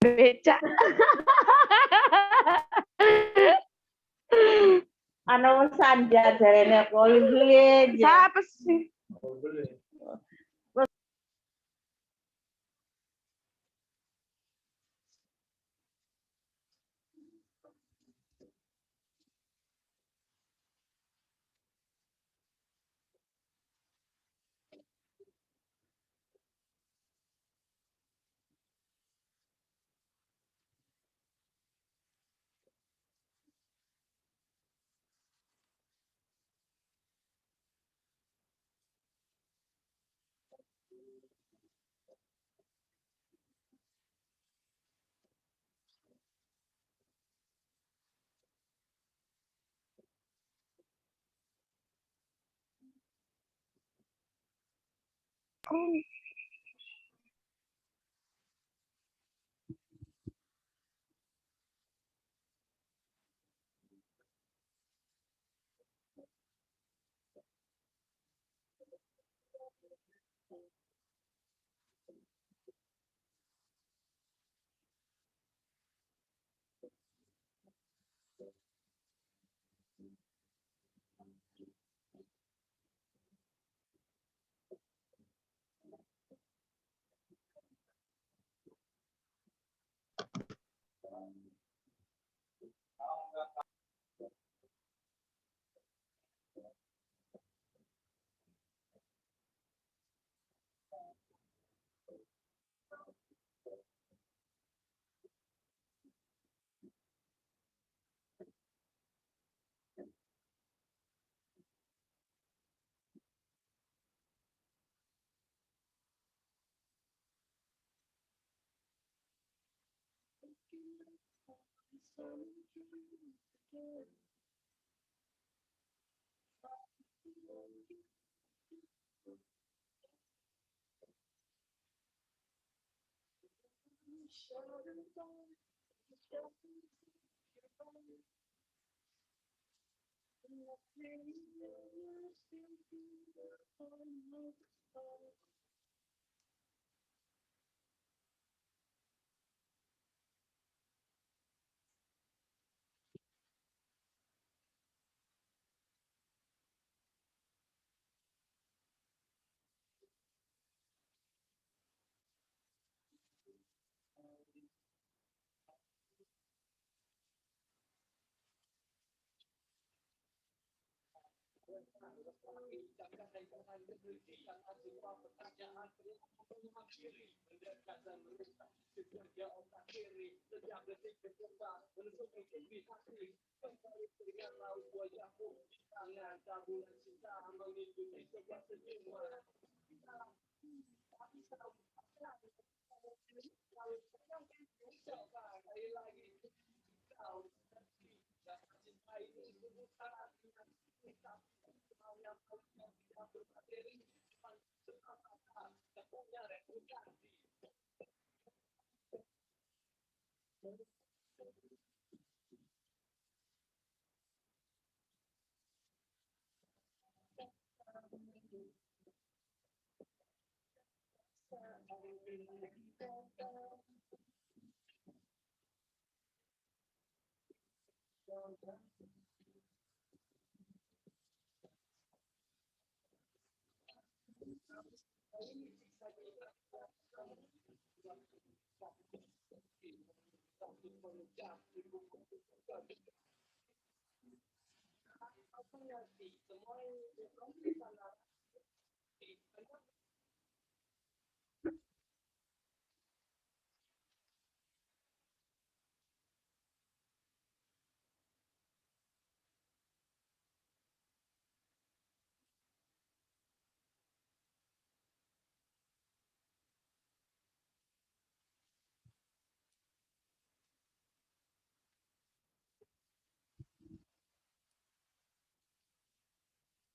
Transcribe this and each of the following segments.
becak. Anu sanja jarene koli beli. Apa sih?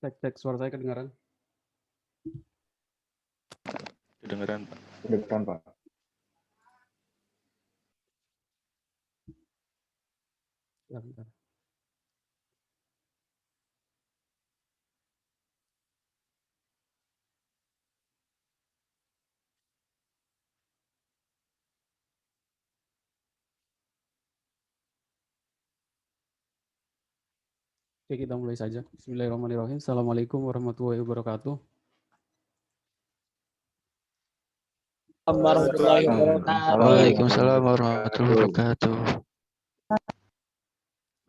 Cek suara saya kedengaran? Kedengeran, Pak. Kedengeran, Pak. Bentar. Oke, kita mulai saja. Bismillahirrahmanirrahim. Assalamualaikum warahmatullahi wabarakatuh. warahmatullahi wabarakatuh. Waalaikumsalam warahmatullahi wabarakatuh.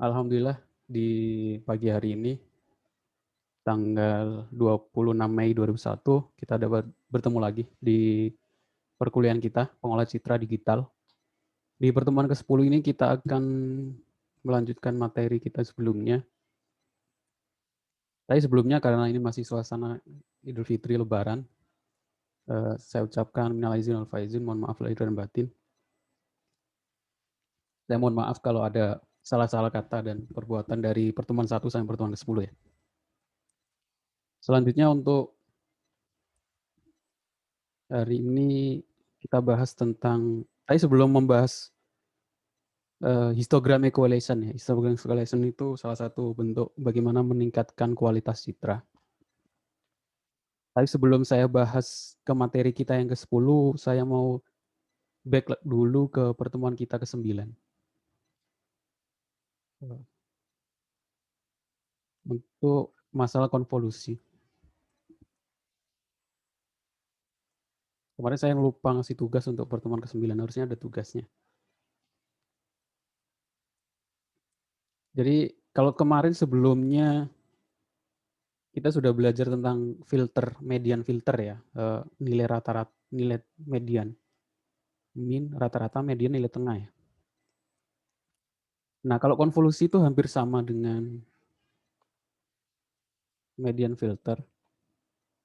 Alhamdulillah di pagi hari ini tanggal 26 Mei 2001 kita dapat bertemu lagi di perkuliahan kita pengolah citra digital. Di pertemuan ke-10 ini kita akan melanjutkan materi kita sebelumnya. Tapi sebelumnya karena ini masih suasana Idul Fitri Lebaran, saya ucapkan minal aizin wal faizin, mohon maaf lahir dan batin. Saya mohon maaf kalau ada salah-salah kata dan perbuatan dari pertemuan 1 sampai pertemuan ke-10 ya. Selanjutnya untuk hari ini kita bahas tentang, sebelum membahas histogram equalization ya. Histogram equalization itu salah satu bentuk bagaimana meningkatkan kualitas citra. Tapi sebelum saya bahas ke materi kita yang ke-10, saya mau back dulu ke pertemuan kita ke-9. Untuk masalah konvolusi. Kemarin saya lupa ngasih tugas untuk pertemuan ke-9, harusnya ada tugasnya. Jadi kalau kemarin sebelumnya kita sudah belajar tentang filter, median filter ya, nilai rata-rata, nilai median, min, rata-rata, median, nilai tengah ya. Nah kalau konvolusi itu hampir sama dengan median filter.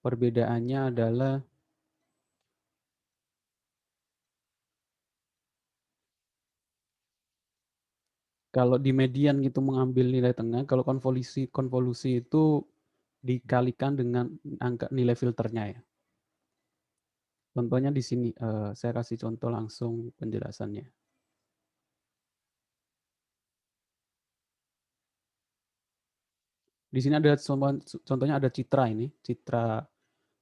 Perbedaannya adalah kalau di median itu mengambil nilai tengah, kalau konvolusi itu dikalikan dengan angka nilai filternya ya. Contohnya di sini, saya kasih contoh langsung penjelasannya. Di sini ada contohnya ada citra ini, citra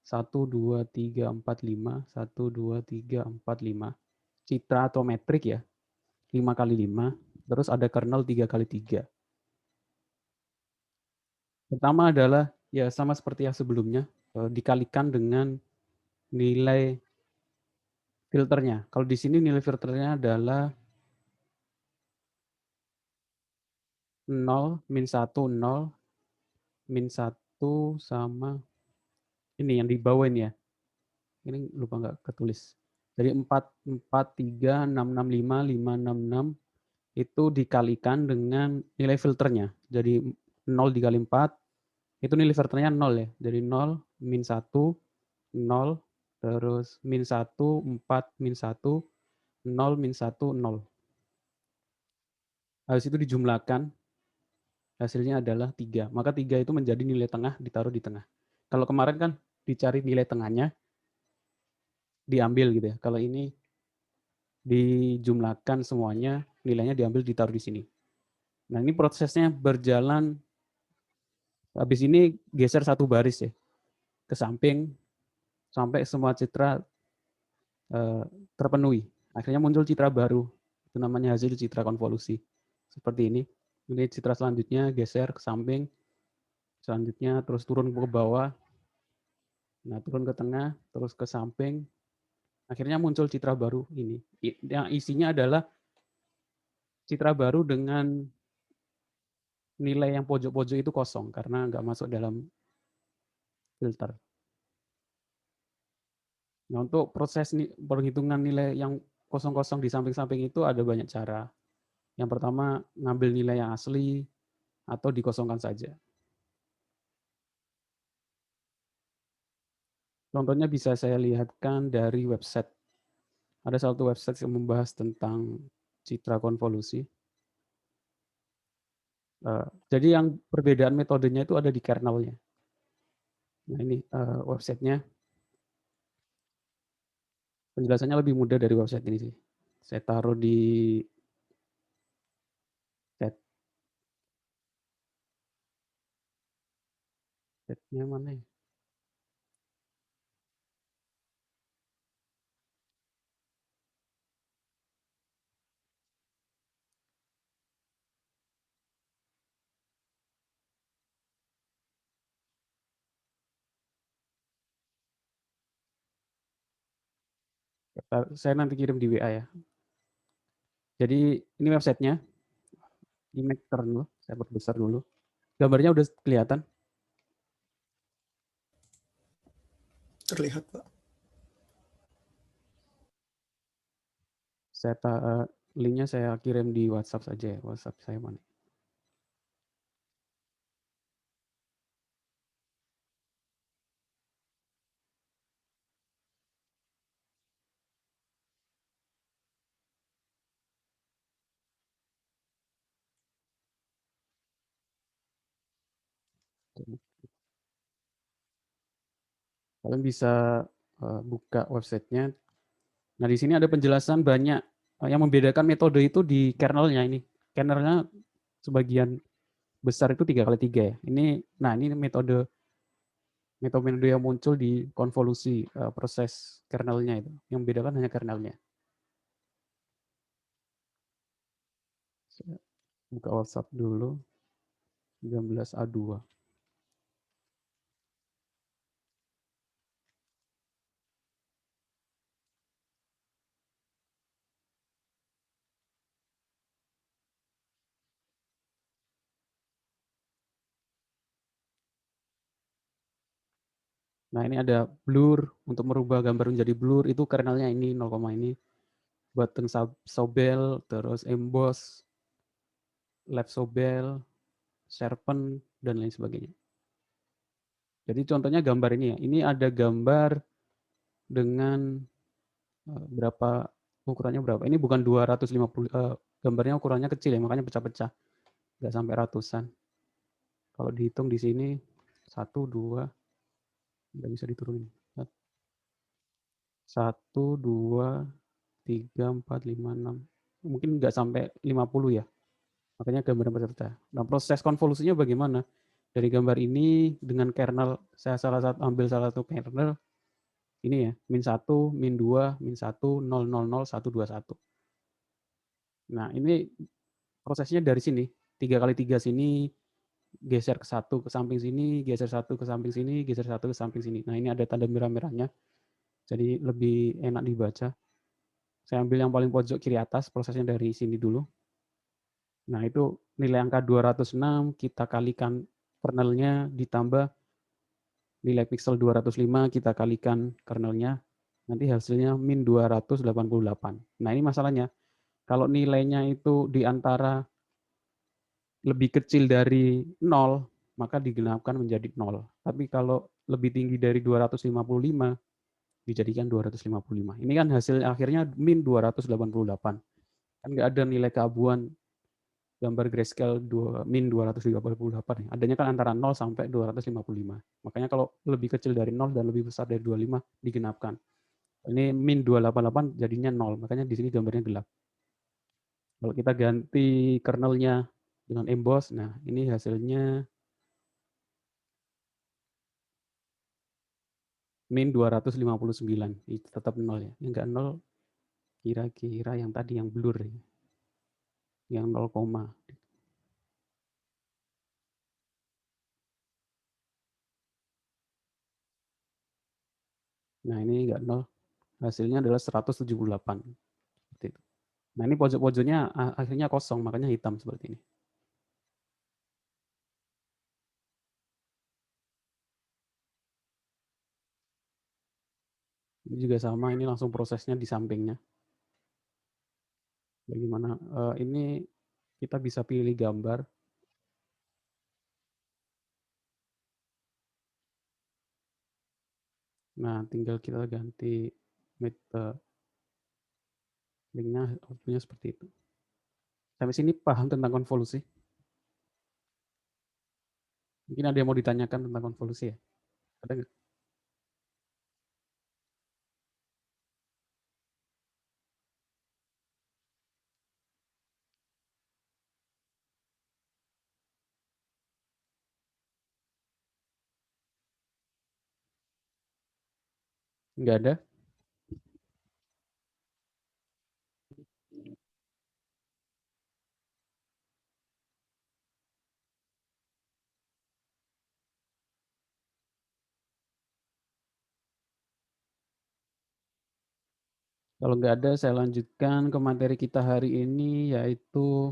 1, 2, 3, 4, 5, 1, 2, 3, 4, 5. Citra atau metrik ya, 5 kali 5, terus ada kernel 3 kali 3. Pertama adalah ya sama seperti yang sebelumnya, dikalikan dengan nilai filternya. Kalau di sini nilai filternya adalah 0, min 1, 0, min 1 sama ini yang di bawah ini ya. Ini lupa nggak ketulis. Jadi 4, 4, 3, 6, 6, 5, 5, 6, 6 itu dikalikan dengan nilai filternya. Jadi 0 dikali 4, itu nilai filternya 0 ya. Jadi 0, min 1, 0, terus min 1, 4, min 1, 0, min 1, 0. Habis itu dijumlahkan, hasilnya adalah 3. Maka 3 itu menjadi nilai tengah, ditaruh di tengah. Kalau kemarin kan dicari nilai tengahnya, diambil gitu ya. Kalau ini dijumlahkan semuanya, nilainya diambil ditaruh di sini. Nah ini prosesnya berjalan, habis ini geser satu baris ya, ke samping, sampai semua citra terpenuhi. Akhirnya muncul citra baru, itu namanya hasil citra konvolusi. Seperti ini. Ini citra selanjutnya, geser ke samping, selanjutnya terus turun ke bawah, nah turun ke tengah, terus ke samping, akhirnya muncul citra baru ini. Yang isinya adalah citra baru dengan nilai yang pojok-pojok itu kosong, karena nggak masuk dalam filter. Nah untuk proses perhitungan nilai yang kosong-kosong di samping-samping itu ada banyak cara. Yang pertama, ngambil nilai yang asli atau dikosongkan saja. Contohnya bisa saya lihatkan dari website. Ada satu website yang membahas tentang citra konvolusi. Jadi yang perbedaan metodenya itu ada di kernelnya. Nah ini websitenya. Penjelasannya lebih mudah dari website ini sih. Saya taruh di chat. Chatnya mana ya? Saya nanti kirim di WA ya. Jadi ini websitenya, image turn dulu, saya perbesar dulu. Gambarnya udah kelihatan? Terlihat, Pak. Linknya saya kirim di WhatsApp saja ya. WhatsApp saya mana? Kalian bisa buka websitenya. Nah di sini ada penjelasan banyak yang membedakan metode itu di kernelnya ini. Kernelnya sebagian besar itu 3x3 ya. Ini metode yang muncul di konvolusi proses kernelnya itu. Yang membedakan hanya kernelnya. Saya buka WhatsApp dulu. 19A2. Nah ini ada blur, untuk merubah gambar menjadi blur, itu kernelnya ini 0, ini. Button sobel, terus emboss, left sobel, sharpen, dan lain sebagainya. Jadi contohnya gambar ini ya. Ini ada gambar dengan berapa, ukurannya berapa. Ini bukan 250, gambarnya ukurannya kecil ya, makanya pecah-pecah. Nggak sampai ratusan. Kalau dihitung di sini, 1, 2, nggak bisa diturunin. 1, 2, 3, 4, 5, 6. Mungkin nggak sampai 50 ya. Makanya gambar pecah-pecah. Nah, proses konvolusinya bagaimana? Dari gambar ini dengan kernel, saya ambil salah satu kernel, ini ya, -1, -2, -1, 0, 0, 0, 1, 2, 1. Nah, ini prosesnya dari sini. 3x3 sini, geser ke 1 ke samping sini, geser 1 ke samping sini, geser 1 ke samping sini. Nah, ini ada tanda merah-merahnya. Jadi lebih enak dibaca. Saya ambil yang paling pojok kiri atas, prosesnya dari sini dulu. Nah, itu nilai angka 206 kita kalikan kernelnya ditambah nilai pixel 205 kita kalikan kernelnya, nanti hasilnya min 288. Nah, ini masalahnya. Kalau nilainya itu di antara lebih kecil dari 0, maka digenapkan menjadi 0. Tapi kalau lebih tinggi dari 255, dijadikan 255. Ini kan hasil akhirnya min 288. Kan nggak ada nilai keabuan gambar grayscale min 238 ya. Adanya kan antara 0 sampai 255. Makanya kalau lebih kecil dari 0 dan lebih besar dari 25 digenapkan. Ini min 288 jadinya 0, makanya di sini gambarnya gelap. Kalau kita ganti kernelnya dengan emboss, nah ini hasilnya min 259. Itu tetap 0 ya. Yang enggak 0 kira-kira yang tadi yang blur ya. Yang 0, nah ini enggak 0, hasilnya adalah 178. Seperti itu. Nah ini pojok-pojoknya akhirnya kosong, makanya hitam seperti ini. Ini juga sama, ini langsung prosesnya di sampingnya. Bagaimana? Ini kita bisa pilih gambar. Nah, tinggal kita ganti linknya, outputnya seperti itu. Sampai sini paham tentang konvolusi? Mungkin ada yang mau ditanyakan tentang konvolusi ya? Ada nggak? Nggak ada? Kalau nggak ada, saya lanjutkan ke materi kita hari ini, yaitu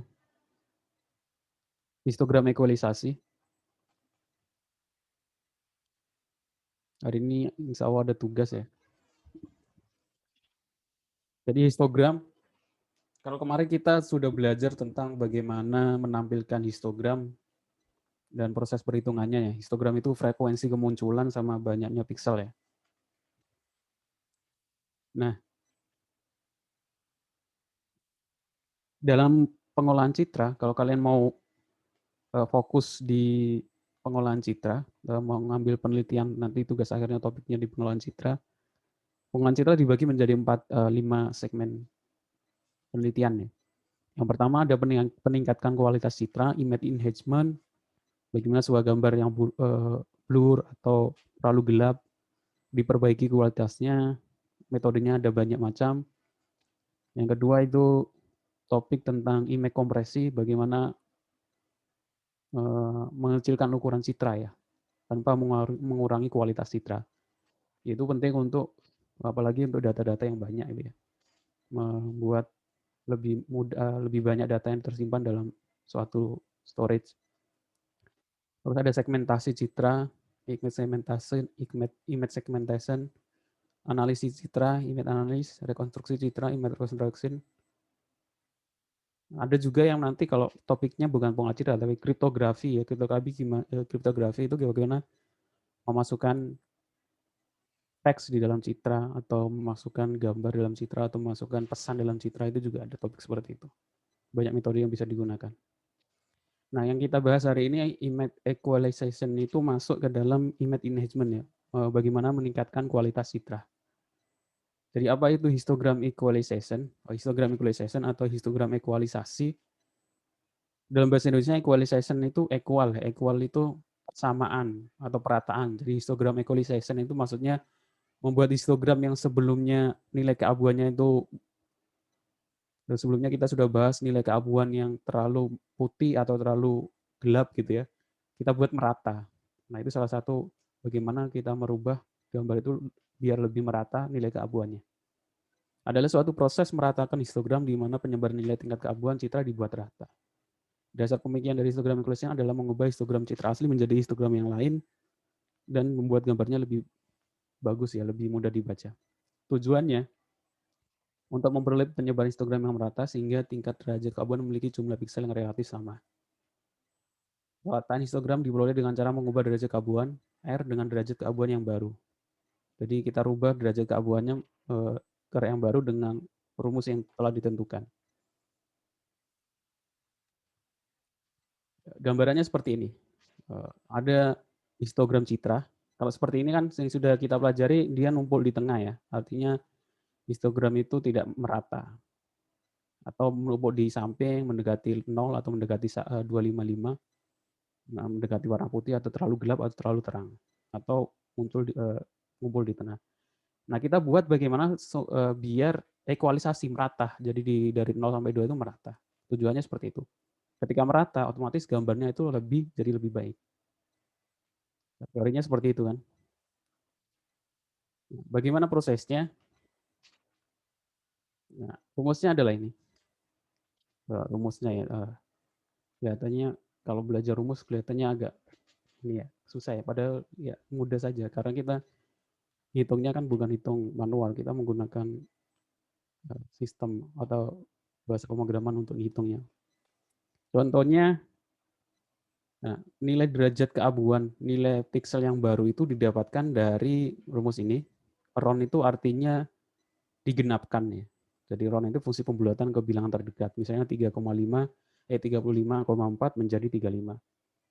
histogram ekualisasi. Hari ini insya Allah ada tugas ya. Jadi histogram, kalau kemarin kita sudah belajar tentang bagaimana menampilkan histogram dan proses perhitungannya ya. Histogram itu frekuensi kemunculan sama banyaknya piksel ya. Nah, dalam pengolahan citra, kalau kalian mau fokus di pengolahan citra, mau ngambil penelitian nanti tugas akhirnya topiknya di pengolahan citra. Pengolahan citra dibagi menjadi 5 segmen penelitian ya. Yang pertama ada peningkatkan kualitas citra, image enhancement, bagaimana sebuah gambar yang blur atau terlalu gelap, diperbaiki kualitasnya, metodenya ada banyak macam. Yang kedua itu topik tentang image kompresi, bagaimana mengecilkan ukuran citra ya, tanpa mengurangi kualitas citra. Itu penting untuk, apalagi untuk data-data yang banyak itu ya, membuat lebih mudah, lebih banyak data yang tersimpan dalam suatu storage. Terus ada segmentasi citra, image segmentation, analisis citra, image analysis, rekonstruksi citra, image reconstruction. Ada juga yang nanti kalau topiknya bukan pengolahan citra tapi kriptografi ya, kriptografi itu bagaimana memasukkan teks di dalam citra atau memasukkan gambar dalam citra atau memasukkan pesan dalam citra, itu juga ada topik seperti itu. Banyak metode yang bisa digunakan. Nah, yang kita bahas hari ini image equalization itu masuk ke dalam image enhancement ya. Bagaimana meningkatkan kualitas citra. Jadi apa itu histogram equalization? Histogram equalization atau histogram ekualisasi. Dalam bahasa Indonesia equalization itu equal. Equal itu samaan atau perataan. Jadi histogram equalization itu maksudnya membuat histogram yang sebelumnya nilai keabuannya itu, sebelumnya kita sudah bahas nilai keabuan yang terlalu putih atau terlalu gelap gitu ya, kita buat merata. Nah, itu salah satu bagaimana kita merubah gambar itu biar lebih merata nilai keabuannya. Adalah suatu proses meratakan histogram di mana penyebaran nilai tingkat keabuan citra dibuat rata. Dasar pemikiran dari histogram equalization adalah mengubah histogram citra asli menjadi histogram yang lain dan membuat gambarnya lebih bagus ya, lebih mudah dibaca. Tujuannya untuk memperoleh penyebaran histogram yang merata sehingga tingkat derajat keabuan memiliki jumlah piksel yang relatif sama. Perataan histogram diperoleh dengan cara mengubah derajat keabuan R dengan derajat keabuan yang baru. Jadi kita rubah derajat keabuannya ke yang baru dengan rumus yang telah ditentukan. Gambarannya seperti ini. Ada histogram citra. Kalau seperti ini kan yang sudah kita pelajari, dia numpul di tengah ya. Artinya histogram itu tidak merata. Atau menumpuk di samping, mendekati 0 atau mendekati 255, mendekati warna putih atau terlalu gelap atau terlalu terang. Atau ngumpul di tengah. Nah, kita buat bagaimana biar ekualisasi merata. Jadi dari 0 sampai 2 itu merata. Tujuannya seperti itu. Ketika merata, otomatis gambarnya itu jadi lebih baik. Teorinya seperti itu kan. Bagaimana prosesnya? Nah, rumusnya adalah ini. Rumusnya ya, kelihatannya kalau belajar rumus kelihatannya agak ini ya, susah ya. Padahal ya mudah saja karena kita hitungnya kan bukan hitung manual, kita menggunakan sistem atau bahasa pemrograman untuk hitungnya. Contohnya, nah, nilai derajat keabuan, nilai piksel yang baru itu didapatkan dari rumus ini. Round itu artinya digenapkan ya. Jadi round itu fungsi pembulatan ke bilangan terdekat. Misalnya 35,4 menjadi 35.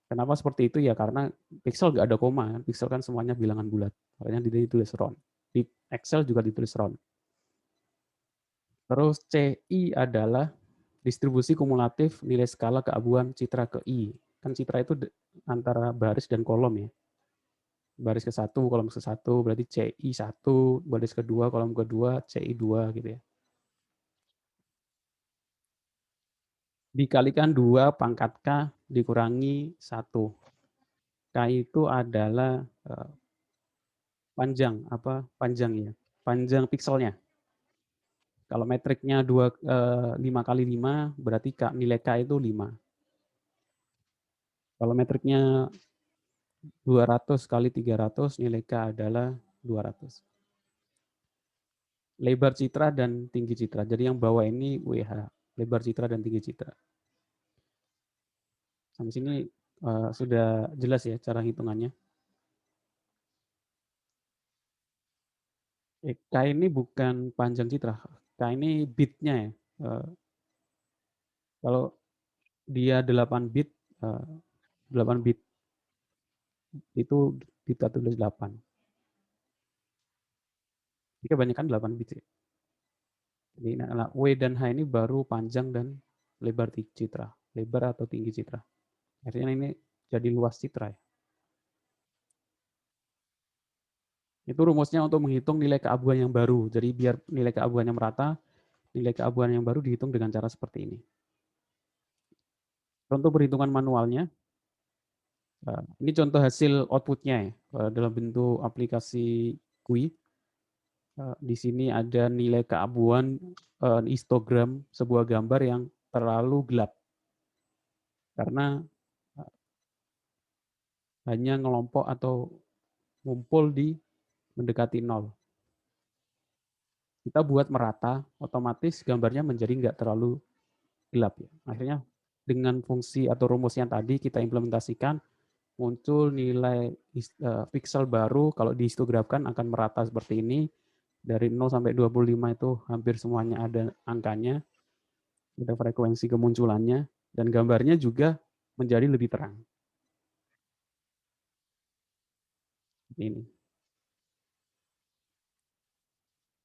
Kenapa seperti itu ya? Karena piksel nggak ada koma. Piksel kan semuanya bilangan bulat. Makanya ditulis round. Di Excel juga ditulis round. Terus CI adalah distribusi kumulatif nilai skala keabuan citra ke I. Kan citra itu antara baris dan kolom ya. Baris ke 1, kolom ke 1, berarti CI 1, baris kedua, kolom kedua, CI 2 gitu ya. Dikalikan 2 pangkat K dikurangi 1. K itu adalah panjang ya, panjang pikselnya. Kalau metriknya 5 kali 5, berarti nilai K itu 5. Kalau metriknya 200 kali 300, nilai K adalah 200. Lebar citra dan tinggi citra. Jadi yang bawah ini WH, lebar citra dan tinggi citra. Sampai sini sudah jelas ya cara hitungannya. K ini bukan panjang citra, K ini bitnya ya. Kalau dia 8 bit, 8 bit itu kita tulis 8. Jadi kebanyakan 8 bit ya. Jadi W dan H ini baru panjang dan lebar citra, lebar atau tinggi citra. Artinya ini jadi luas citra ya. Itu rumusnya untuk menghitung nilai keabuan yang baru. Jadi biar nilai keabuannya merata, nilai keabuan yang baru dihitung dengan cara seperti ini. Untuk perhitungan manualnya, ini contoh hasil outputnya ya, dalam bentuk aplikasi QUI. Di sini ada nilai keabuan histogram sebuah gambar yang terlalu gelap. Karena hanya ngelompok atau ngumpul di mendekati 0. Kita buat merata, otomatis gambarnya menjadi nggak terlalu gelap. Ya. Akhirnya dengan fungsi atau rumusnya tadi kita implementasikan, muncul nilai pixel baru, kalau dihistografkan akan merata seperti ini. Dari 0 sampai 25 itu hampir semuanya ada angkanya, ada frekuensi kemunculannya, dan gambarnya juga menjadi lebih terang. Ini.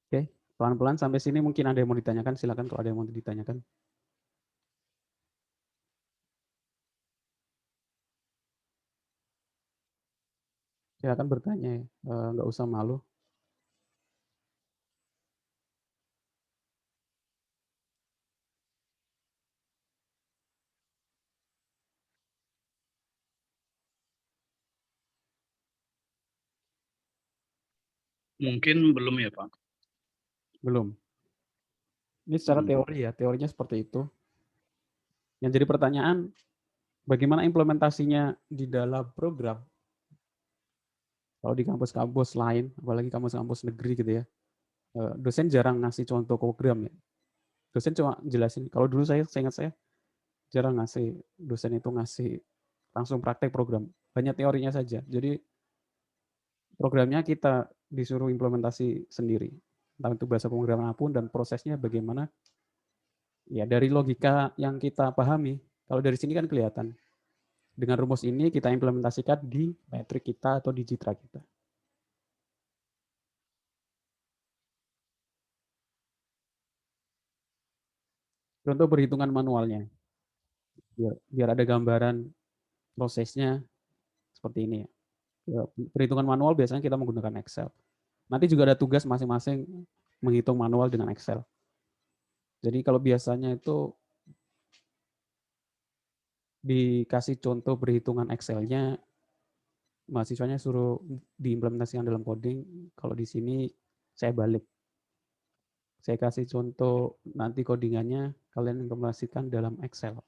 Oke, pelan-pelan sampai sini mungkin ada yang mau ditanyakan, silakan kalau ada yang mau ditanyakan. Silakan bertanya ya, nggak usah malu. Mungkin belum ya Pak? Belum. Ini secara teori ya, teorinya seperti itu. Yang jadi pertanyaan, bagaimana implementasinya di dalam program? Kalau di kampus-kampus lain, apalagi kampus-kampus negeri gitu ya, dosen jarang ngasih contoh program ya. Dosen cuma jelasin. Kalau dulu saya ingat saya jarang ngasih, dosen itu ngasih langsung praktek program. Banyak teorinya saja. Jadi programnya kita disuruh implementasi sendiri. Entah itu bahasa pemrograman apapun dan prosesnya bagaimana. Ya dari logika yang kita pahami. Kalau dari sini kan kelihatan. Dengan rumus ini kita implementasikan di metrik kita atau di citra kita. Contoh perhitungan manualnya. Biar ada gambaran prosesnya seperti ini. Ya, perhitungan manual biasanya kita menggunakan Excel. Nanti juga ada tugas masing-masing menghitung manual dengan Excel. Jadi kalau biasanya itu dikasih contoh perhitungan Excel-nya, mahasiswanya suruh diimplementasikan dalam coding. Kalau di sini saya balik. Saya kasih contoh nanti codingannya, kalian implementasikan dalam Excel.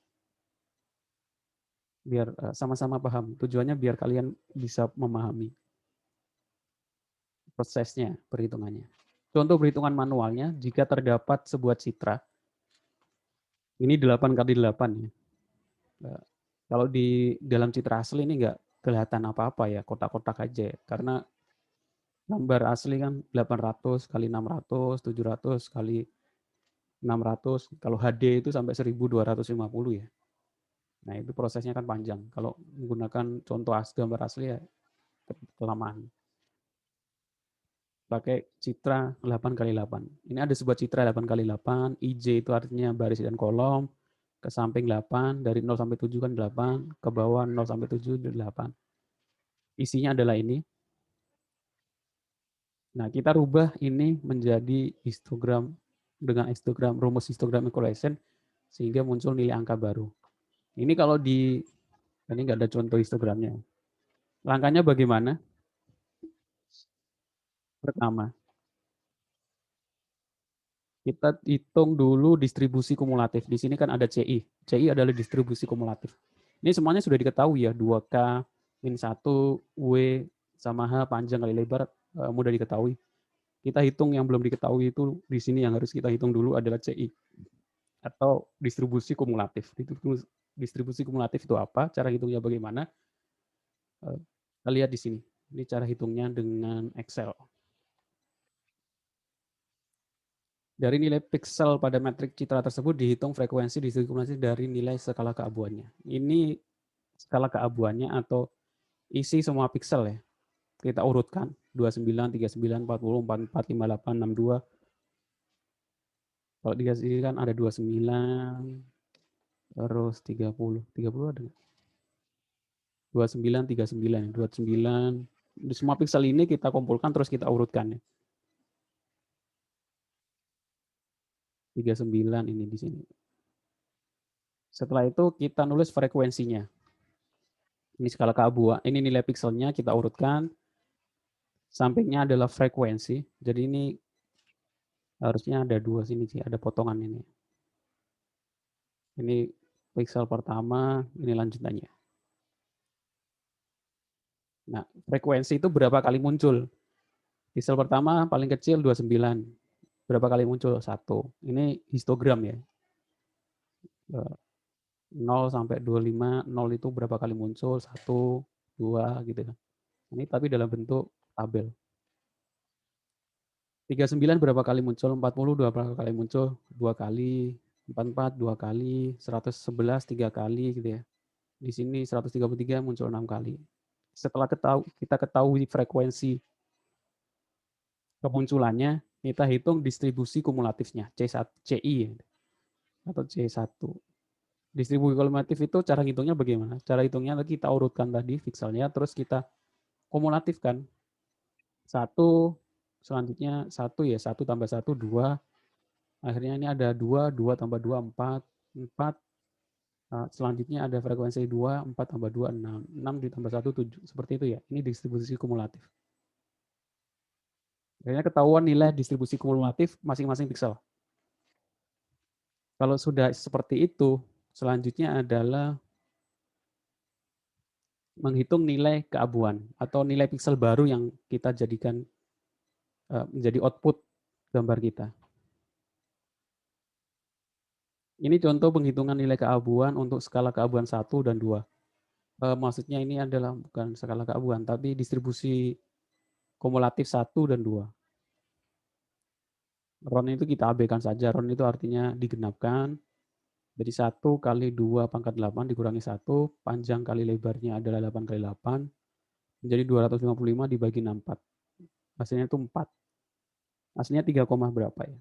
Biar sama-sama paham. Tujuannya biar kalian bisa memahami prosesnya, perhitungannya. Contoh perhitungan manualnya, jika terdapat sebuah citra, ini 8 kali 8 ya. Kalau di dalam citra asli ini nggak kelihatan apa-apa ya, kotak-kotak aja ya. Karena gambar asli kan 800 kali 600, 700 kali 600. Kalau HD itu sampai 1250 ya. Nah itu prosesnya kan panjang. Kalau menggunakan contoh gambar asli ya kelamaan. Pakai citra 8 kali 8. Ini ada sebuah citra 8 kali 8. IJ itu artinya baris dan kolom. Ke samping 8, dari 0 sampai 7 kan 8, ke bawah 0 sampai 7 8. Isinya adalah ini. Nah, kita rubah ini menjadi histogram dengan histogram rumus histogram equation sehingga muncul nilai angka baru. Ini kalau ini nggak ada contoh histogramnya. Langkahnya bagaimana? Pertama, Kita hitung dulu distribusi kumulatif. Di sini kan ada CI. CI adalah distribusi kumulatif. Ini semuanya sudah diketahui ya, 2K, min 1, W, sama H, panjang kali lebar, mudah diketahui. Kita hitung yang belum diketahui itu di sini yang harus kita hitung dulu adalah CI atau distribusi kumulatif. Distribusi kumulatif itu apa? Cara hitungnya bagaimana? Kita lihat di sini. Ini cara hitungnya dengan Excel. Dari nilai piksel pada metrik citra tersebut dihitung frekuensi distribusi dari nilai skala keabuannya. Ini skala keabuannya atau isi semua piksel ya. Kita urutkan 29, 39, 40, 44, 58, 62. Kalau dikasih kan ada 29, terus 30. 30 ada nggak? 29, 39, 29. Di semua piksel ini kita kumpulkan terus kita urutkan ya. 39 ini di sini. Setelah itu kita nulis frekuensinya. Ini skala keabuan, ini nilai pikselnya kita urutkan. Sampingnya adalah frekuensi. Jadi ini harusnya ada dua sini sih, ada potongan ini. Ini piksel pertama, ini lanjutannya. Nah, frekuensi itu berapa kali muncul? Piksel pertama paling kecil 29. Berapa kali muncul? 1. Ini histogram ya. 0 sampai 25, 0 itu berapa kali muncul? 1, 2 gitu kan. Ini tapi dalam bentuk tabel. 39 berapa kali muncul? 40 berapa kali muncul? 2 kali. 44 2 kali. 111 3 kali gitu ya. Di sini 133 muncul 6 kali. Setelah kita ketahui frekuensi kemunculannya, kita hitung distribusi kumulatifnya, C1, CI atau C1. Distribusi kumulatif itu cara hitungnya bagaimana? Cara hitungnya kita urutkan tadi pikselnya, terus kita kumulatifkan. 1, selanjutnya 1 ya, 1 tambah 1, 2. Akhirnya ini ada 2, 2 tambah 2, 4, 4. Selanjutnya ada frekuensi 2, 4 tambah 2, 6. 6 ditambah 1, 7. Seperti itu ya, ini distribusi kumulatif. Akhirnya ketahuan nilai distribusi kumulatif masing-masing piksel. Kalau sudah seperti itu, selanjutnya adalah menghitung nilai keabuan atau nilai piksel baru yang kita jadikan menjadi output gambar kita. Ini contoh penghitungan nilai keabuan untuk skala keabuan 1 dan 2. Maksudnya ini adalah bukan skala keabuan, tapi distribusi kumulatif 1 dan 2. RON itu kita abaikan saja, RON itu artinya digenapkan. Jadi 1 kali 2 pangkat 8 dikurangi 1, panjang kali lebarnya adalah 8 kali 8, menjadi 255 dibagi 64. Hasilnya itu 4. Hasilnya 3, berapa ya?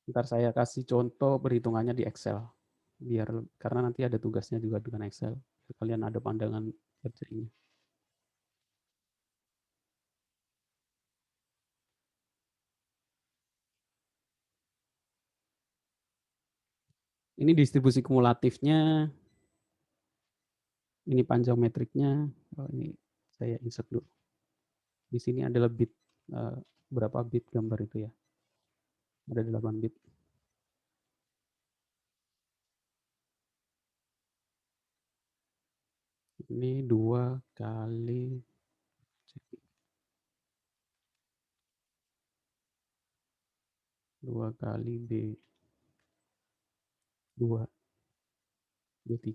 Ntar saya kasih contoh perhitungannya di Excel. Karena nanti ada tugasnya juga dengan Excel. Kalian ada pandangan kerjanya. Ini distribusi kumulatifnya. Ini panjang metriknya. Ini saya insert dulu. Di sini adalah bit. Berapa bit gambar itu ya? Ada 8 bit. Ini 2 kali 2 kali B2 B3.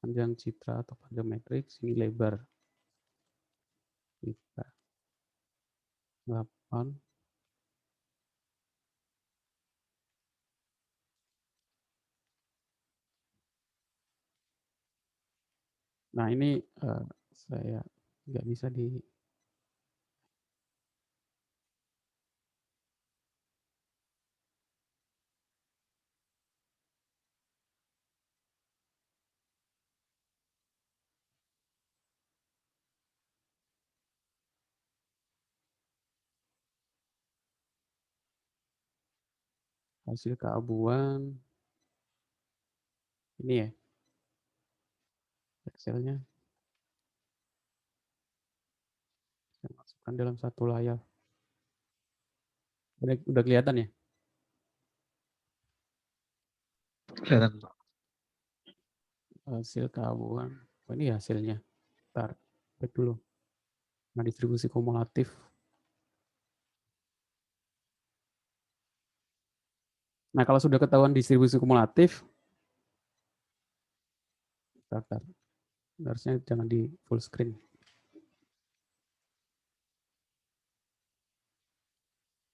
Panjang citra atau panjang metrik, sini lebar kita 8. Nah ini saya nggak bisa di hasil keabuan ini ya. Excelnya saya masukkan dalam satu layar. Udah kelihatan ya? Kelihatan. Hasil keabuan. Oh, ini hasilnya. Bentar, back dulu. Nah, distribusi kumulatif. Nah, kalau sudah ketahuan distribusi kumulatif, bentar. Harusnya jangan di full screen.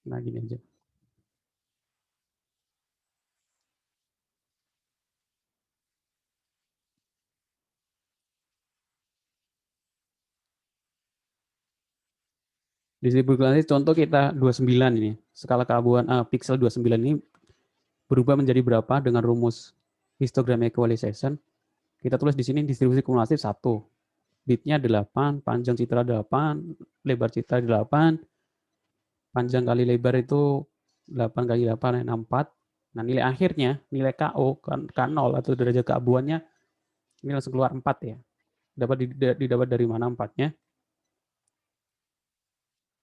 Nah, gini aja. Distribusi contoh kita 29 ini. Skala keabuan pixel 29 ini berubah menjadi berapa dengan rumus histogram equalization. Kita tulis di sini distribusi kumulatif 1. Bitnya 8, panjang citra 8, lebar citra 8, panjang kali lebar itu 8 kali 8, 64. Nah, nilai akhirnya, nilai KO, K0 atau derajat keabuannya, ini langsung keluar 4 ya. Didapat dari mana 4-nya?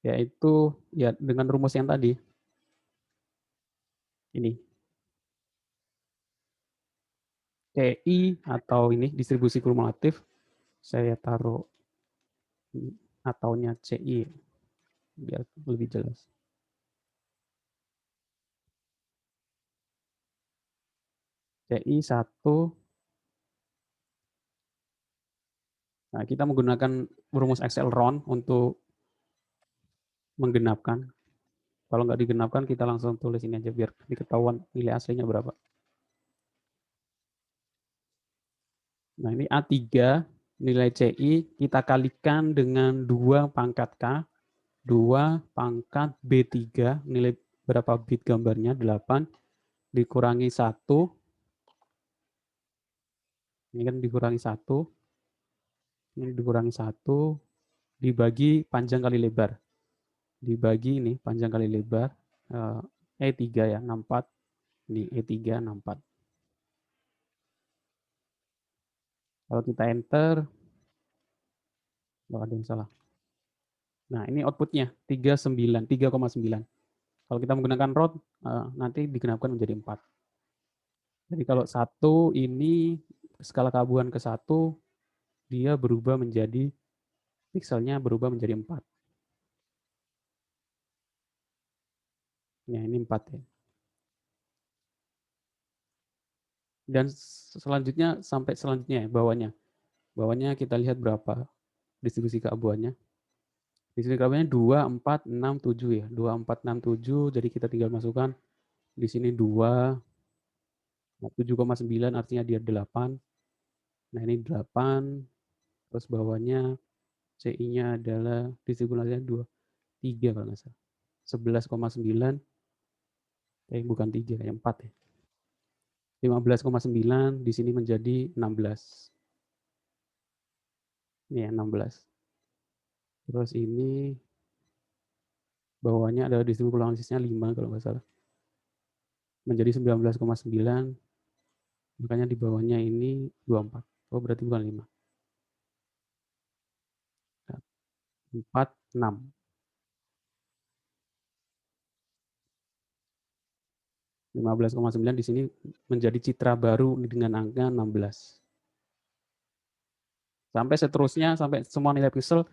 Yaitu ya dengan rumus yang tadi. Ini. CI atau ini distribusi kumulatif, saya taruh ataunya CI biar lebih jelas. CI 1. Nah, kita menggunakan rumus Acceleron untuk menggenapkan. Kalau nggak digenapkan, kita langsung tulis ini aja biar diketahuan nilai aslinya berapa. Nah, ini A3, nilai CI kita kalikan dengan 2 pangkat K, 2 pangkat B3, nilai berapa bit gambarnya, 8, dikurangi 1, ini kan dikurangi 1, ini dikurangi 1, dibagi panjang kali lebar. Dibagi ini panjang kali lebar, E3 ya, 64, ini E3, 64. Kalau kita enter, ada yang salah. Nah, ini outputnya 3,9. Kalau kita menggunakan ROT, nanti digenapkan menjadi 4. Jadi kalau 1 ini skala keabuan ke 1, dia berubah menjadi, pixelnya berubah menjadi 4. Ya, ini 4 ya. Dan selanjutnya, sampai selanjutnya ya, bawahnya. Bawahnya kita lihat berapa distribusi keabuannya. Distribusi keabuannya 2, 4, 6, 7 ya. 2, 4, 6, 7, jadi kita tinggal masukkan di sini 2, 7,9 artinya dia 8. Nah, ini 8, terus bawahnya CI-nya adalah distribusinya 2, 3 kalau nggak salah. 11,9, bukan 3, ya 4 ya. 15,9 di sini menjadi 16. Ini ya 16. Terus ini bawahnya adalah distribusi kumulatifnya 5 kalau nggak salah. Menjadi 19,9. Makanya di bawahnya ini 24. Oh, berarti bukan 5. 4, 6. 15,9 di sini menjadi citra baru dengan angka 16. Sampai seterusnya, sampai semua nilai pixel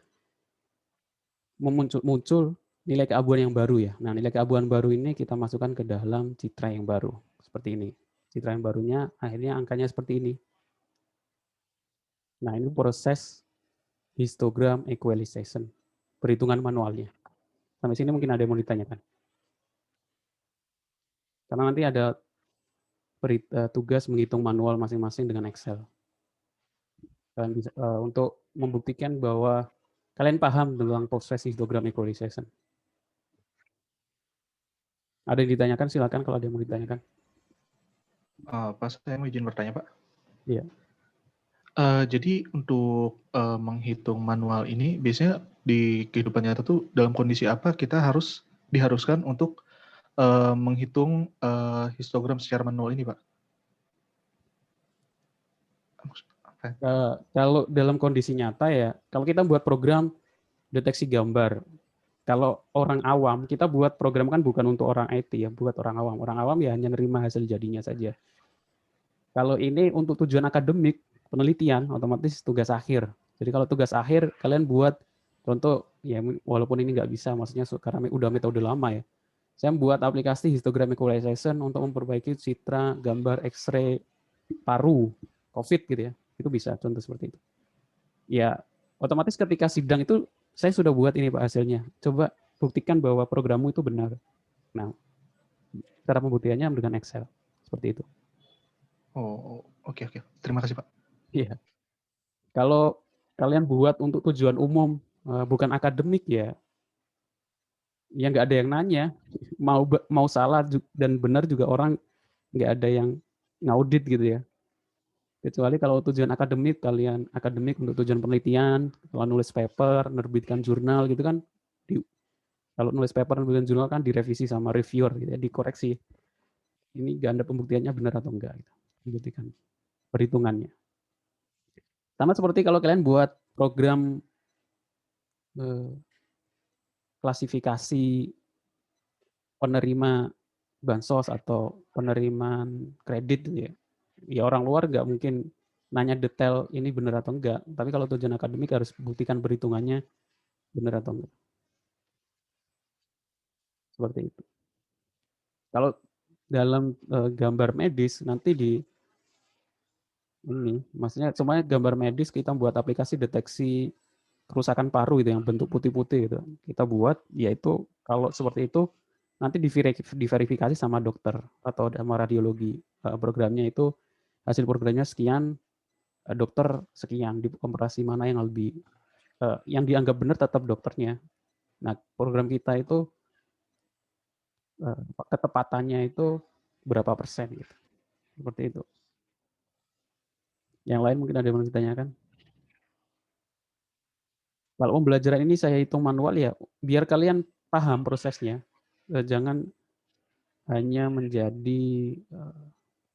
muncul nilai keabuan yang baru ya. Nah, nilai keabuan baru ini kita masukkan ke dalam citra yang baru. Seperti ini. Citra yang barunya akhirnya angkanya seperti ini. Nah, ini proses histogram equalization. Perhitungan manualnya. Sampai sini mungkin ada yang mau ditanyakan. Karena nanti ada tugas menghitung manual masing-masing dengan Excel. Dan bisa, untuk membuktikan bahwa kalian paham tentang proses histogram equalization. Ada yang ditanyakan, silakan kalau ada yang mau ditanyakan. Pak, saya mau izin bertanya, Pak. Iya. Jadi untuk menghitung manual ini, biasanya di kehidupan nyata tuh dalam kondisi apa kita diharuskan untuk menghitung histogram secara manual ini, Pak? Kalau dalam kondisi nyata ya, kalau kita buat program deteksi gambar, kalau orang awam, kita buat program kan bukan untuk orang IT ya, buat orang awam. Orang awam ya hanya nerima hasil jadinya saja. Kalau ini untuk tujuan akademik, penelitian, otomatis tugas akhir. Jadi kalau tugas akhir, kalian buat, contoh, ya walaupun ini nggak bisa, maksudnya karena udah metode lama ya. Saya buat aplikasi histogram equalization untuk memperbaiki citra, gambar, X-ray, paru, COVID gitu ya. Itu bisa, contoh seperti itu. Ya, otomatis ketika sidang itu, saya sudah buat ini Pak hasilnya. Coba buktikan bahwa programmu itu benar. Nah, cara pembuktiannya dengan Excel. Seperti itu. Oh, oke. Terima kasih, Pak. Iya. Kalau kalian buat untuk tujuan umum, bukan akademik ya nggak ada yang nanya. Mau salah dan benar juga orang nggak ada yang ngaudit gitu ya. Kecuali kalau tujuan akademik, kalian akademik untuk tujuan penelitian, kalau nulis paper, menerbitkan jurnal gitu kan, kalau nulis paper, menerbitkan jurnal kan direvisi sama reviewer gitu ya, dikoreksi. Ini ganda pembuktiannya benar atau enggak gitu. Membuktikan perhitungannya. Sama seperti kalau kalian buat program klasifikasi penerima bansos atau penerimaan kredit gitu ya. Ya orang luar nggak mungkin nanya detail ini benar atau enggak. Tapi kalau tujuan akademik harus buktikan perhitungannya benar atau enggak. Seperti itu. Kalau dalam gambar medis nanti di ini, maksudnya semuanya gambar medis kita buat aplikasi deteksi kerusakan paru itu yang bentuk putih-putih gitu. Kita buat, yaitu kalau seperti itu nanti diverifikasi sama dokter atau sama radiologi. Programnya itu hasil programnya sekian, dokter sekian, di operasi mana yang lebih yang dianggap benar tetap dokternya. Nah, program kita itu ketepatannya itu berapa persen gitu. Seperti itu. Yang lain mungkin ada yang mau ditanyakan. Kalau pembelajaran ini saya hitung manual ya, biar kalian paham prosesnya. Jangan hanya menjadi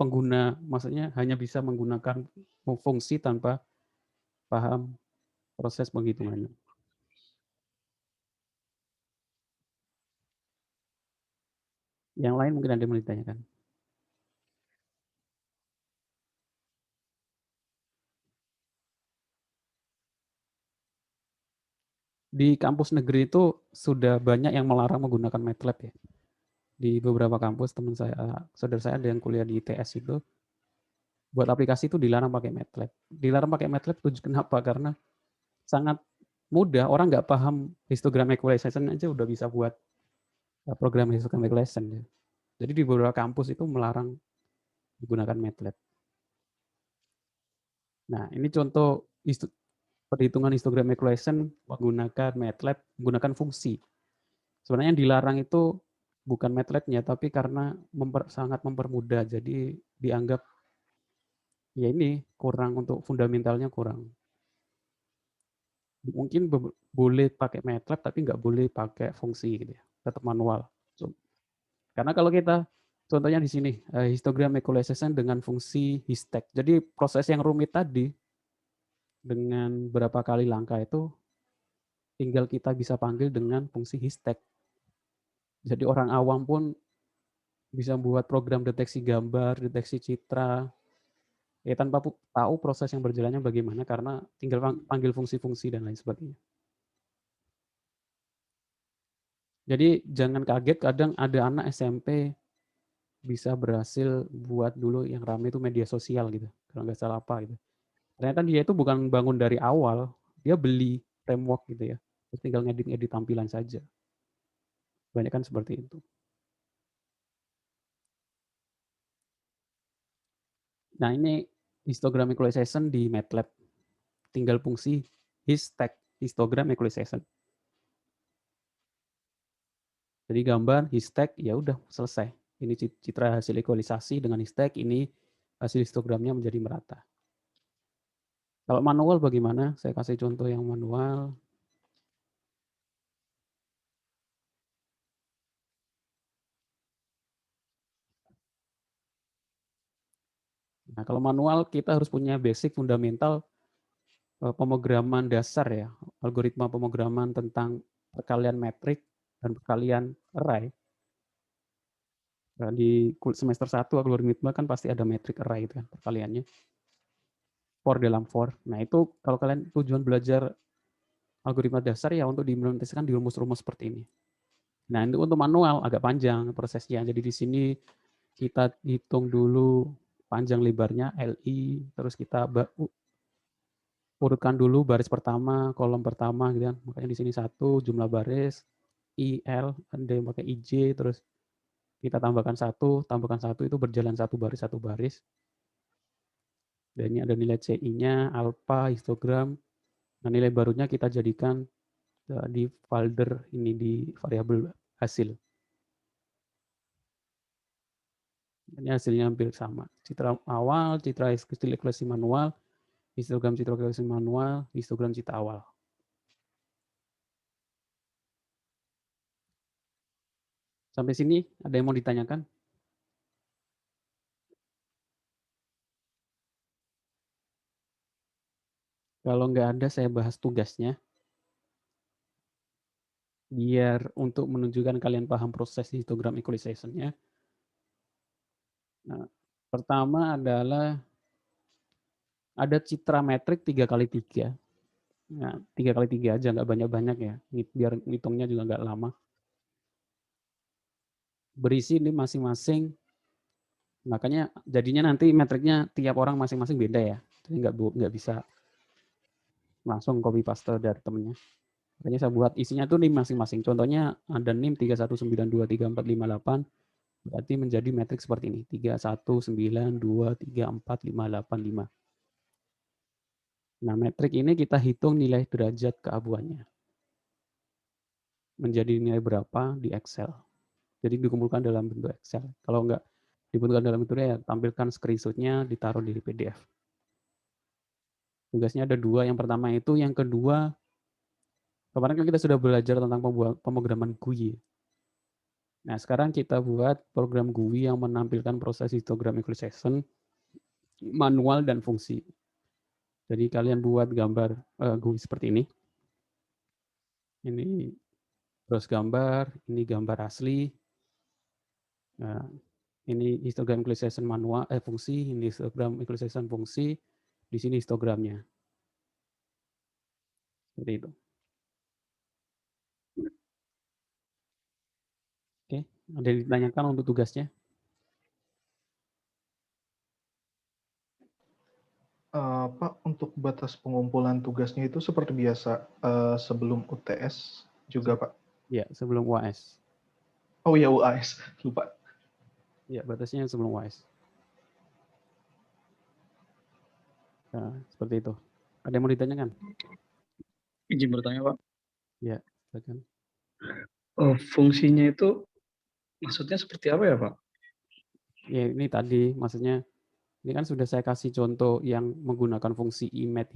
pengguna, maksudnya hanya bisa menggunakan fungsi tanpa paham proses penghitungannya. Yang lain mungkin ada yang mau ditanyakan. Di kampus negeri itu sudah banyak yang melarang menggunakan MATLAB ya. Di beberapa kampus teman saya, saudara saya ada yang kuliah di ITS itu, buat aplikasi itu dilarang pakai MATLAB. Dilarang pakai MATLAB itu kenapa? Karena sangat mudah, orang nggak paham histogram equalization aja udah bisa buat program histogram equalization. Ya. Jadi di beberapa kampus itu melarang menggunakan MATLAB. Nah, ini contoh perhitungan histogram equalization menggunakan MATLAB, menggunakan fungsi. Sebenarnya yang dilarang itu bukan MATLAB-nya, tapi karena sangat mempermudah. Jadi dianggap ya ini kurang untuk fundamentalnya kurang. Mungkin boleh pakai MATLAB, tapi nggak boleh pakai fungsi gitu ya, tetap manual. So, karena kalau kita contohnya di sini histogram equalization dengan fungsi HISTECH. Jadi proses yang rumit tadi dengan berapa kali langkah itu tinggal kita bisa panggil dengan fungsi HISTECH. Jadi orang awam pun bisa buat program deteksi gambar, deteksi citra, ya tanpa tahu proses yang berjalannya bagaimana karena tinggal panggil fungsi-fungsi dan lain sebagainya. Jadi jangan kaget kadang ada anak SMP bisa berhasil buat dulu yang rame itu media sosial gitu, kalau nggak salah apa gitu. Ternyata dia itu bukan bangun dari awal, dia beli framework gitu ya, terus tinggal ngedit-ngedit tampilan saja. Banyak kan seperti itu. Nah ini histogram equalization di MATLAB, tinggal fungsi HISTECH, histogram equalization. Jadi gambar HISTECH ya udah selesai. Ini citra hasil equalisasi dengan HISTECH, ini hasil histogramnya menjadi merata. Kalau manual bagaimana? Saya kasih contoh yang manual. Nah, kalau manual kita harus punya basic fundamental pemrograman dasar ya, algoritma pemrograman tentang perkalian metrik dan perkalian array. Nah, di semester 1 algoritma kan pasti ada metrik array itu kan perkaliannya. For dalam for. Nah, itu kalau kalian tujuan belajar algoritma dasar ya untuk diimplementasikan di rumus-rumus seperti ini. Nah, itu untuk manual agak panjang prosesnya. Jadi di sini kita hitung dulu panjang lebarnya LI, terus kita urutkan dulu baris pertama, kolom pertama gitu kan. Makanya di sini 1 jumlah baris, IL, ada yang pakai IJ, terus kita tambahkan 1 itu berjalan satu baris. Dan ini ada nilai CI-nya, alpha, histogram. Nah, nilai barunya kita jadikan di folder ini di variabel hasil. Ini hasilnya hampir sama. Citra awal, citra kalkulasi manual, histogram citra kalkulasi manual, histogram citra awal. Sampai sini ada yang mau ditanyakan? Kalau nggak ada, saya bahas tugasnya. Biar untuk menunjukkan kalian paham proses histogram equalization-nya. Nah, pertama adalah ada citra metrik 3x3. Nah, 3x3 aja, nggak banyak-banyak ya. Biar ngitungnya juga nggak lama. Berisi ini masing-masing. Makanya jadinya nanti metriknya tiap orang masing-masing beda ya. Jadi nggak bisa langsung copy paste dari temennya. Makanya saya buat isinya tuh NIM masing-masing. Contohnya ada NIM 31923458, berarti menjadi metrik seperti ini. 3192345855. Nah, metrik ini kita hitung nilai derajat keabuannya. Menjadi nilai berapa di Excel. Jadi dikumpulkan dalam bentuk Excel. Kalau nggak dibutuhkan dalam bentuknya, ya tampilkan screenshot-nya, ditaruh di PDF. Tugasnya ada 2. Yang pertama itu, yang kedua, kemarin kan kita sudah belajar tentang pemrograman GUI. Nah, sekarang kita buat program GUI yang menampilkan proses histogram equalization, manual dan fungsi. Jadi kalian buat gambar GUI seperti ini. Ini terus gambar, ini gambar asli. Nah, ini histogram equalization manual fungsi, ini histogram equalization fungsi, di sini histogramnya. Seperti itu. Oke, ada yang ditanyakan untuk tugasnya? Pak, untuk batas pengumpulan tugasnya itu seperti biasa sebelum UTS juga, Pak? Ya, sebelum UAS. Oh iya, UAS. Lupa. Ya, batasnya sebelum UAS. Nah, seperti itu. Ada yang mau ditanyakan? Izin bertanya, Pak. Ya, silakan. Oh, fungsinya itu maksudnya seperti apa ya, Pak? Ya, ini tadi maksudnya ini kan sudah saya kasih contoh yang menggunakan fungsi image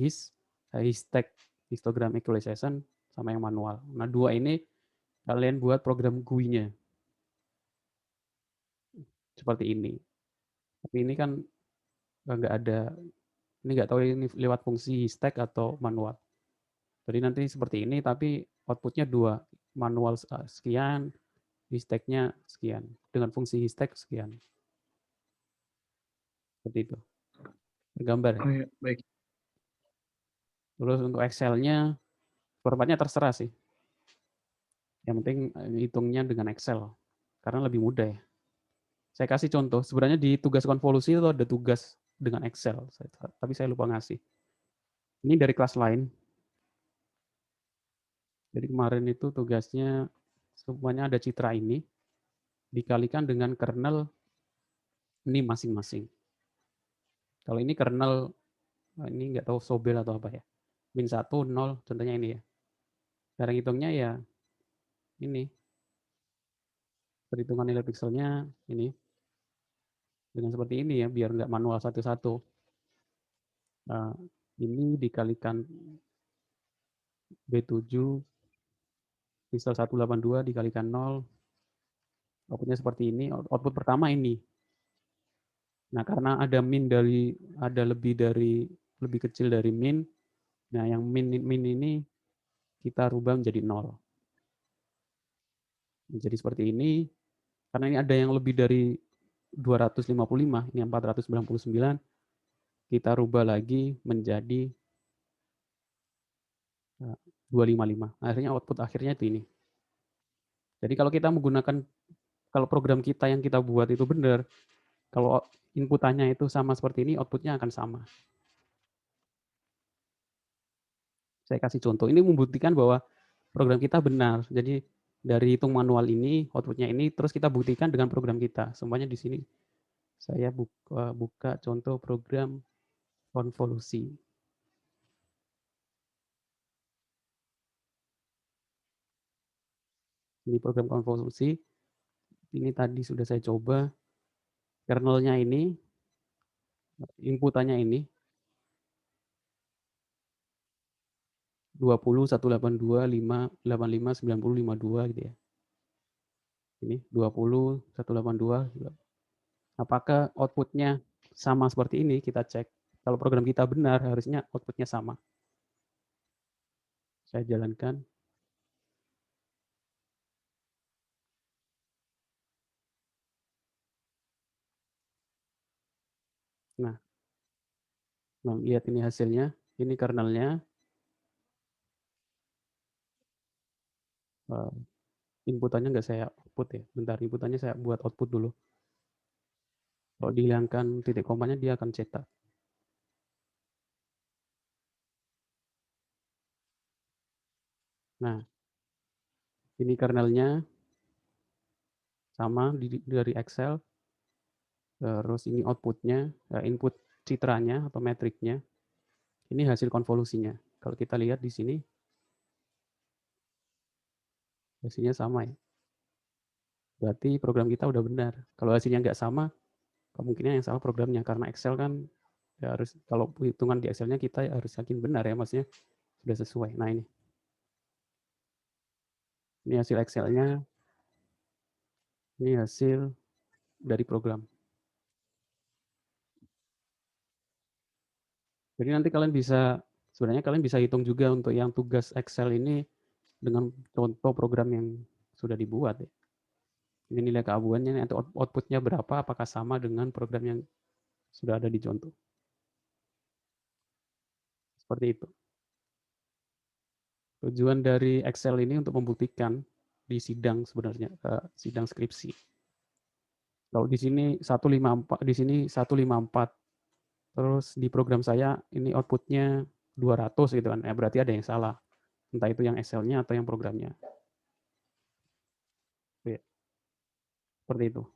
histek, histogram equalization, sama yang manual. Nah, 2 ini kalian buat program GUI-nya. Seperti ini. Tapi ini kan nggak ada, ini nggak tahu ini lewat fungsi histek atau manual. Jadi nanti seperti ini, tapi outputnya 2. Manual sekian, histeknya sekian. Dengan fungsi histek sekian. Seperti itu. Bergambar. Oh ya, baik. Terus untuk Excel-nya, formatnya terserah sih. Yang penting hitungnya dengan Excel. Karena lebih mudah ya. Saya kasih contoh, sebenarnya di tugas konvolusi itu ada tugas dengan Excel. Tapi saya lupa ngasih. Ini dari kelas lain. Jadi kemarin itu tugasnya semuanya ada citra ini. Dikalikan dengan kernel ini masing-masing. Kalau ini kernel, ini nggak tahu Sobel atau apa ya. Min 1, 0, contohnya ini ya. Cara ngitungnya ya ini. Perhitungan nilai pikselnya ini. Dengan seperti ini ya, biar nggak manual satu-satu. Nah, ini dikalikan B7, pixel 182 dikalikan 0. Outputnya seperti ini. Output pertama ini. Nah, karena ada lebih kecil dari min. Nah, yang min ini kita rubah menjadi 0. Jadi seperti ini. Karena ini ada yang lebih dari 255, ini 499, kita rubah lagi menjadi 255. Akhirnya output akhirnya itu ini. Jadi kalau kita menggunakan, kalau program kita yang kita buat itu benar, kalau inputannya itu sama seperti ini, outputnya akan sama. Saya kasih contoh. Ini membuktikan bahwa program kita benar. Jadi dari hitung manual ini, outputnya ini, terus kita buktikan dengan program kita. Semuanya di sini. Saya buka contoh program konvolusi. Ini program konvolusi. Ini tadi sudah saya coba. Kernelnya ini, inputannya ini, 20, 182, 5, 85, 90, 52 gitu ya. Ini 20, 182. Apakah outputnya sama seperti ini? Kita cek. Kalau program kita benar, harusnya outputnya sama. Saya jalankan. Nah, lihat ini hasilnya. Ini kernelnya. Inputannya nggak saya output ya. Bentar, inputannya saya buat output dulu. Kalau dihilangkan titik komanya, dia akan cetak. Nah, ini kernelnya sama dari Excel. Terus ini outputnya, input citranya atau metriknya. Ini hasil konvolusinya. Kalau kita lihat di sini, hasilnya sama ya. Berarti program kita udah benar. Kalau hasilnya nggak sama, kemungkinan yang salah programnya. Karena Excel kan ya harus, kalau hitungan di Excelnya kita harus yakin benar ya, maksudnya sudah sesuai. Nah ini hasil Excelnya, ini hasil dari program. Jadi nanti sebenarnya kalian bisa hitung juga untuk yang tugas Excel ini dengan contoh program yang sudah dibuat ya. Ini nilai keabuannya atau outputnya berapa, apakah sama dengan program yang sudah ada di contoh. Seperti itu. Tujuan dari Excel ini untuk membuktikan di sidang sebenarnya, sidang skripsi. Kalau di sini 154, di sini 154. Terus di program saya ini outputnya 200 gitu kan. Berarti ada yang salah. Entah itu yang Excel-nya atau yang programnya. Seperti itu.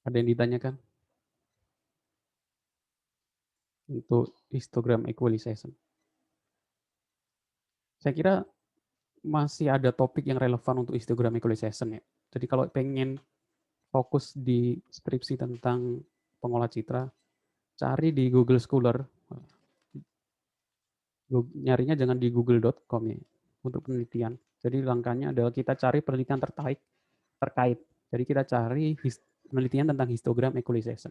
Ada yang ditanyakan? Untuk histogram equalization. Saya kira masih ada topik yang relevan untuk histogram equalization ya. Jadi kalau pengen fokus di skripsi tentang pengolah citra, cari di Google Scholar. Nyarinya jangan di google.com ya, untuk penelitian. Jadi langkahnya adalah kita cari penelitian terkait. Jadi kita cari penelitian tentang histogram equalization.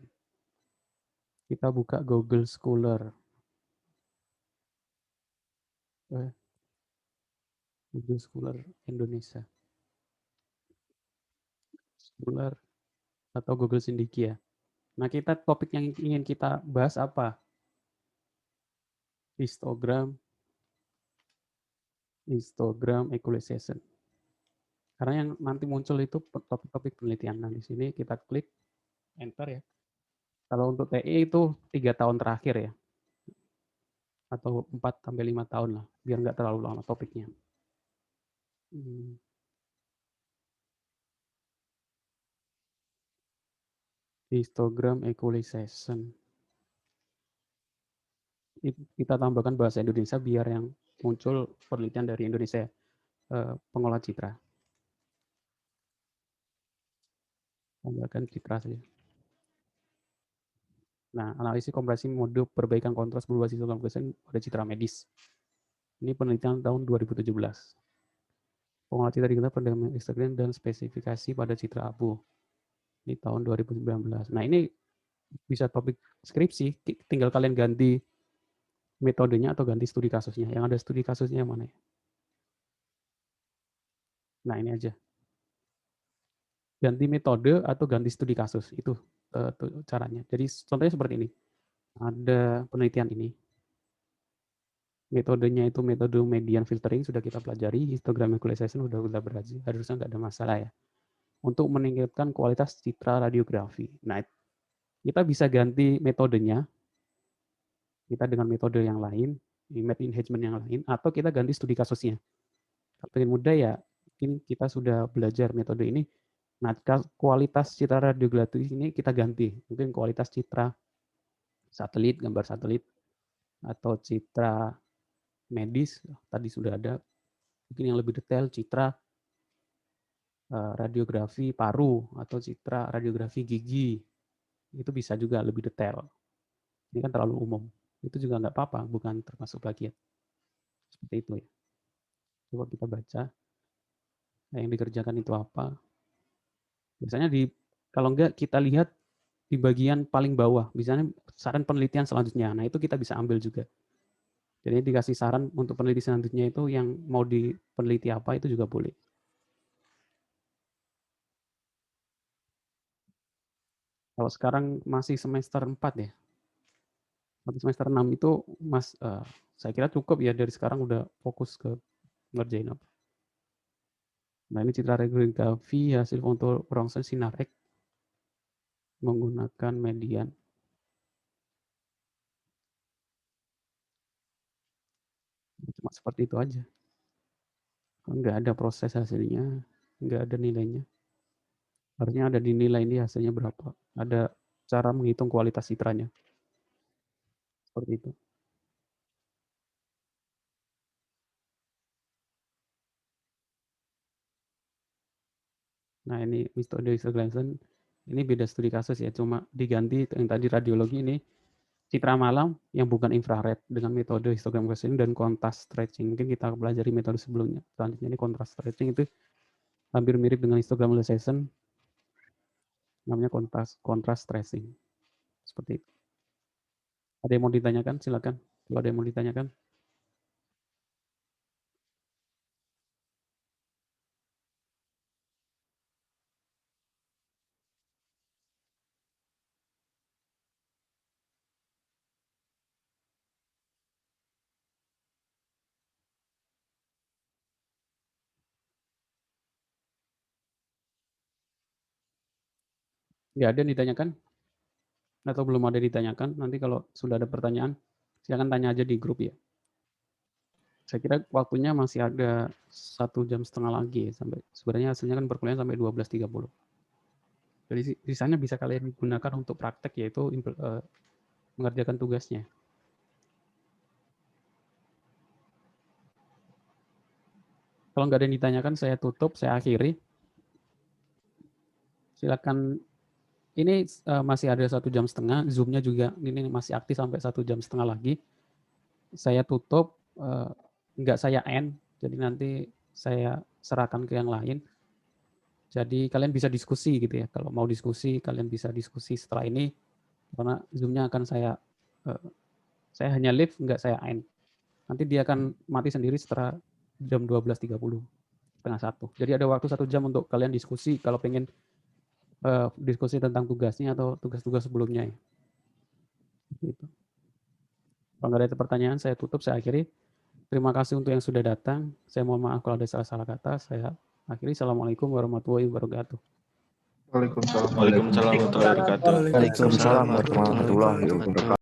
Kita buka Google Scholar. Google Scholar Indonesia. Scholar atau Google Cendekia. Nah, topik yang ingin kita bahas apa? Histogram equalization. Karena yang nanti muncul itu topik-topik penelitian. Nah, di sini kita klik enter ya. Kalau untuk TI itu 3 tahun terakhir ya. Atau 4-5 tahun lah, biar nggak terlalu lama topiknya. Histogram equalization. Kita tambahkan bahasa Indonesia biar yang muncul penelitian dari Indonesia, pengolah citra. Tambahkan citra saja. Nah, analisis kompresi mode perbaikan kontras berbasis histogram equalization pada citra medis. Ini penelitian tahun 2017. Pengolah citra digunakan pada histogram dan spesifikasi pada citra abu. Ini tahun 2019. Nah, ini bisa topik skripsi, tinggal kalian ganti metodenya atau ganti studi kasusnya. Yang ada studi kasusnya yang mana ya? Nah, ini aja. Ganti metode atau ganti studi kasus, itu caranya. Jadi contohnya seperti ini. Ada penelitian ini. Metodenya itu metode median filtering, sudah kita pelajari. Histogram equalization sudah berhasil, harusnya nggak ada masalah ya. Untuk meningkatkan kualitas citra radiografi. Nah, kita bisa ganti metodenya, kita dengan metode yang lain, image enhancement yang lain, atau kita ganti studi kasusnya. Kalau ingin mudah ya, mungkin kita sudah belajar metode ini. Nah, kualitas citra radiografi ini kita ganti. Mungkin kualitas citra satelit, gambar satelit, atau citra medis, tadi sudah ada. Mungkin yang lebih detail, citra radiografi paru, atau citra radiografi gigi. Itu bisa juga lebih detail. Ini kan terlalu umum. Itu juga nggak apa-apa, bukan termasuk plagiat. Seperti itu ya. Coba kita baca. Nah, yang dikerjakan itu apa? Biasanya kalau nggak kita lihat di bagian paling bawah, misalnya saran penelitian selanjutnya. Nah, itu kita bisa ambil juga. Jadi dikasih saran untuk penelitian selanjutnya itu yang mau dipeliti apa itu juga boleh. Kalau sekarang masih semester 4 ya. Sampai semester 6 itu saya kira cukup ya, dari sekarang udah fokus ke ngerjain apa. Nah, ini citra radiografi hasil foto rongsen sinar X menggunakan median. Cuma seperti itu aja. Nggak ada proses hasilnya, nggak ada nilainya. Harusnya ada dinilai ini hasilnya berapa. Ada cara menghitung kualitas citranya. Seperti itu. Nah, ini metode Histogram, ini beda studi kasus ya, cuma diganti yang tadi radiologi ini citra malam yang bukan infrared dengan metode histogram questioning dan contrast stretching. Mungkin kita pelajari metode sebelumnya. Selanjutnya ini contrast stretching itu hampir mirip dengan histogram equalization, namanya contrast stretching. Seperti itu. Ada yang mau ditanyakan? Silakan. Kalau ada yang mau ditanyakan. Nggak ada yang ditanyakan? Atau belum ada yang ditanyakan? Nanti kalau sudah ada pertanyaan, silakan tanya aja di grup ya. Saya kira waktunya masih ada 1,5 jam lagi. Sebenarnya hasilnya kan perkuliahan sampai 12.30. Jadi sisanya bisa kalian gunakan untuk praktek, yaitu mengerjakan tugasnya. Kalau nggak ada yang ditanyakan, saya tutup, saya akhiri. Silakan. Ini masih ada 1,5 jam. Zoom-nya juga ini masih aktif sampai 1,5 jam lagi. Saya tutup, nggak saya end, jadi nanti saya serahkan ke yang lain. Jadi kalian bisa diskusi gitu ya. Kalau mau diskusi, kalian bisa diskusi setelah ini. Karena Zoom-nya akan saya hanya live, nggak saya end. Nanti dia akan mati sendiri setelah jam 12.30, setengah 1. Jadi ada waktu 1 jam untuk kalian diskusi kalau pengen diskusi tentang tugasnya atau tugas-tugas sebelumnya ya. Gitu. Kalau nggak ada pertanyaan, saya tutup, saya akhiri. Terima kasih untuk yang sudah datang. Saya mohon maaf kalau ada salah-salah kata. Saya akhiri. Assalamualaikum warahmatullahi wabarakatuh. Waalaikumsalam. Waalaikumsalam warahmatullahi wabarakatuh. Waalaikumsalam warahmatullahi wabarakatuh.